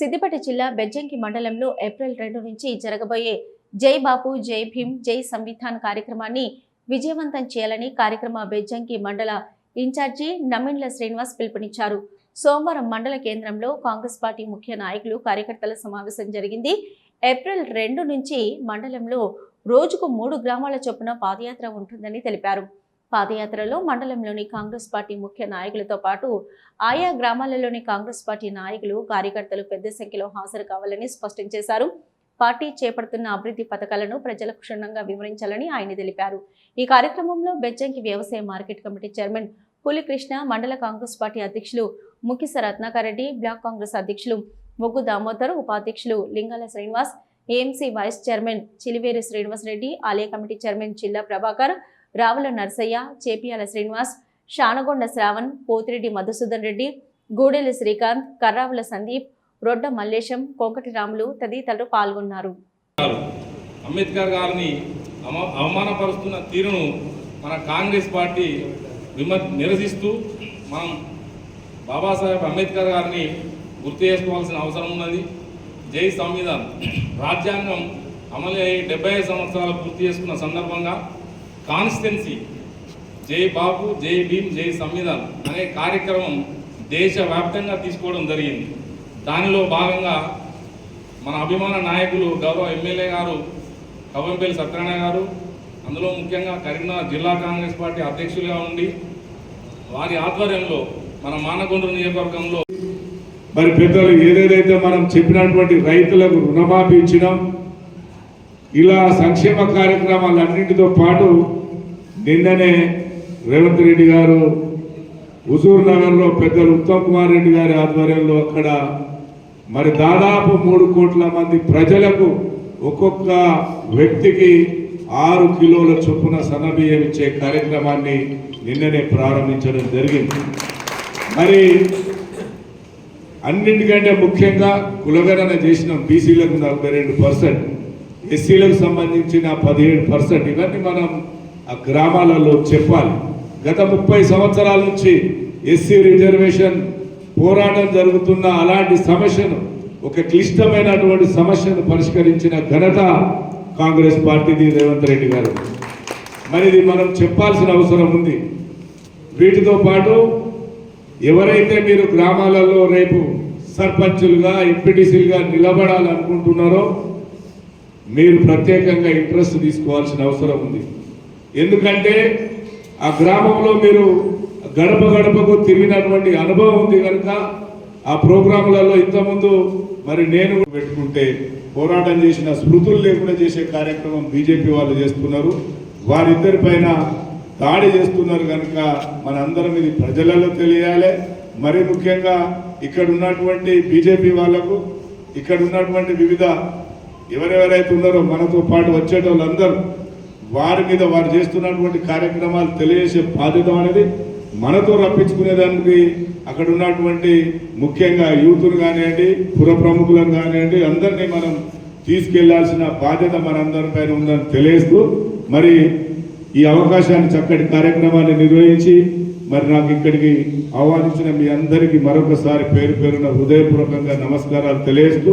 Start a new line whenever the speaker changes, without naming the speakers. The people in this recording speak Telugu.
సిద్దిపేట జిల్లా బెజ్జంకి మండలంలో ఏప్రిల్ 2 నుంచి జరగబోయే జై బాపు జై భీమ్ జై సంవిధాన్ కార్యక్రమాన్ని విజయవంతం చేయాలని కార్యక్రమ బెజ్జంకి మండల ఇన్ఛార్జి నమిండ్ల శ్రీనివాస్ పిలుపునిచ్చారు. సోమవారం మండల కేంద్రంలో కాంగ్రెస్ పార్టీ ముఖ్య నాయకులు కార్యకర్తల సమావేశం జరిగింది. ఏప్రిల్ 2 నుంచి మండలంలో రోజుకు 3 గ్రామాల చొప్పున పాదయాత్ర ఉంటుందని తెలిపారు. పాదయాత్రలో మండలంలోని కాంగ్రెస్ పార్టీ ముఖ్య నాయకులతో పాటు ఆయా గ్రామాలలోని కాంగ్రెస్ పార్టీ నాయకులు కార్యకర్తలు పెద్ద సంఖ్యలో హాజరు కావాలని స్పష్టం చేశారు. పార్టీ చేపడుతున్న అభివృద్ధి పథకాలను ప్రజలకు క్షుణ్ణంగా వివరించాలని ఆయన తెలిపారు. ఈ కార్యక్రమంలో బెజ్జంకి వ్యవసాయ మార్కెట్ కమిటీ చైర్మన్ పులికృష్ణ, మండల కాంగ్రెస్ పార్టీ అధ్యక్షులు ముకిస రత్నాకర్ రెడ్డి, బ్లాక్ కాంగ్రెస్ అధ్యక్షులు మొగ్గు దామోదర్, ఉపాధ్యక్షులు Lingala Srinivas, AMC vice chairman Chiliveri Srinivas Reddy, ఆలయ కమిటీ చైర్మన్ చిల్లా ప్రభాకర్, రావుల నర్సయ్య, చేపియాల శ్రీనివాస్, షానగొండ శ్రావణ్, పోతిరెడ్డి మధుసూదన్ రెడ్డి, గూడెలి శ్రీకాంత్, కర్రావుల సందీప్, రొడ్డ మల్లేశం, కొంకటి రాములు తదితరులు పాల్గొన్నారు.
అంబేద్కర్ గారిని అవమానపరుస్తున్న తీరును మన కాంగ్రెస్ పార్టీ నిరసిస్తూ మనం బాబాసాహెబ్ అంబేద్కర్ గారిని గుర్తు చేసుకోవాల్సిన అవసరం ఉన్నది. జై సంవిధాన్ రాజ్యాంగం అమలు అయ్యి 75 సంవత్సరాలు పూర్తి చేసుకున్న సందర్భంగా కాన్స్టిట్యున్సీ జై బాపు జై భీమ్ జై సంవిధాన్ అనే కార్యక్రమం దేశవ్యాప్తంగా తీసుకోవడం జరిగింది. దానిలో భాగంగా మన అభిమాన నాయకులు గౌరవ ఎమ్మెల్యే గారు కవ్వంపల్లి సత్యనారాయణ గారు, అందులో ముఖ్యంగా కరీంనగర్ జిల్లా కాంగ్రెస్ పార్టీ అధ్యక్షులుగా ఉండి వారి ఆధ్వర్యంలో మన మానకొండూరు నియోజకవర్గంలో
మరి పెద్దలు ఏదేదైతే మనం చెప్పినటువంటి రైతులకు రుణమాఫీ ఇచ్చినాం, ఇలా సంక్షేమ కార్యక్రమాలన్నింటితో పాటు నిన్ననే రేవంత్ రెడ్డి గారు హుజూర్ నగర్లో పెద్దలు ఉత్తమ్ కుమార్ రెడ్డి గారి ఆధ్వర్యంలో అక్కడ మరి దాదాపు 3 కోట్ల మంది ప్రజలకు ఒక్కొక్క వ్యక్తికి 6 కిలోల చొప్పున సన్నబియ్యం ఇచ్చే కార్యక్రమాన్ని నిన్ననే ప్రారంభించడం జరిగింది. మరి అన్నింటికంటే ముఖ్యంగా కులగణన చేసిన బీసీలకు 42%, ఎస్సీలకు సంబంధించిన 17%. ఇవన్నీ మనం ఆ గ్రామాలలో చెప్పాలి. గత 30 సంవత్సరాల నుంచి ఎస్సీ రిజర్వేషన్ పోరాటం జరుగుతున్న అలాంటి సమస్యను, ఒక క్లిష్టమైనటువంటి సమస్యను పరిష్కరించిన ఘనత కాంగ్రెస్ పార్టీది, రేవంత్ రెడ్డి గారు. మరి ఇది మనం చెప్పాల్సిన అవసరం ఉంది. వీటితో పాటు ఎవరైతే మీరు గ్రామాలలో రేపు సర్పంచులుగా ఎంపీటీసీలుగా నిలబడాలనుకుంటున్నారో మీరు ప్రత్యేకంగా ఇంట్రెస్ట్ తీసుకోవాల్సిన అవసరం ఉంది. ఎందుకంటే ఆ గ్రామంలో మీరు గడప గడపకు తిరిగినటువంటి అనుభవం ఉంది కనుక ఆ ప్రోగ్రాంలలో ఇంతకుముందు మరి నేను పెట్టుకుంటే పోరాటం చేసిన స్మృతులు లేకుండా చేసే కార్యక్రమం బీజేపీ వాళ్ళు చేస్తున్నారు. వారిద్దరిపైన దాడి చేస్తున్నారు కనుక మనందరం ఇది ప్రజలలో తెలియాలి. మరి ముఖ్యంగా ఇక్కడ ఉన్నటువంటి బీజేపీ వాళ్లకు, ఇక్కడ ఉన్నటువంటి వివిధ ఎవరెవరైతే ఉన్నారో మనతో పాటు వచ్చేటోళ్ళందరూ వారి మీద వారు చేస్తున్నటువంటి కార్యక్రమాలు తెలియజేసే బాధ్యత అనేది మనతో రప్పించుకునేదానికి అక్కడ ఉన్నటువంటి ముఖ్యంగా యూత్ను కానివ్వండి, పుర ప్రముఖులను కానివ్వండి, అందరినీ మనం తీసుకెళ్లాల్సిన బాధ్యత మనందరిపైన ఉందని తెలియజేస్తూ మరి ఈ అవకాశాన్ని చక్కటి కార్యక్రమాన్ని నిర్వహించి మరి నాకు ఇక్కడికి ఆహ్వానించిన మీ అందరికీ మరొకసారి పేరు పేరున హృదయపూర్వకంగా నమస్కారాలు తెలియజేస్తూ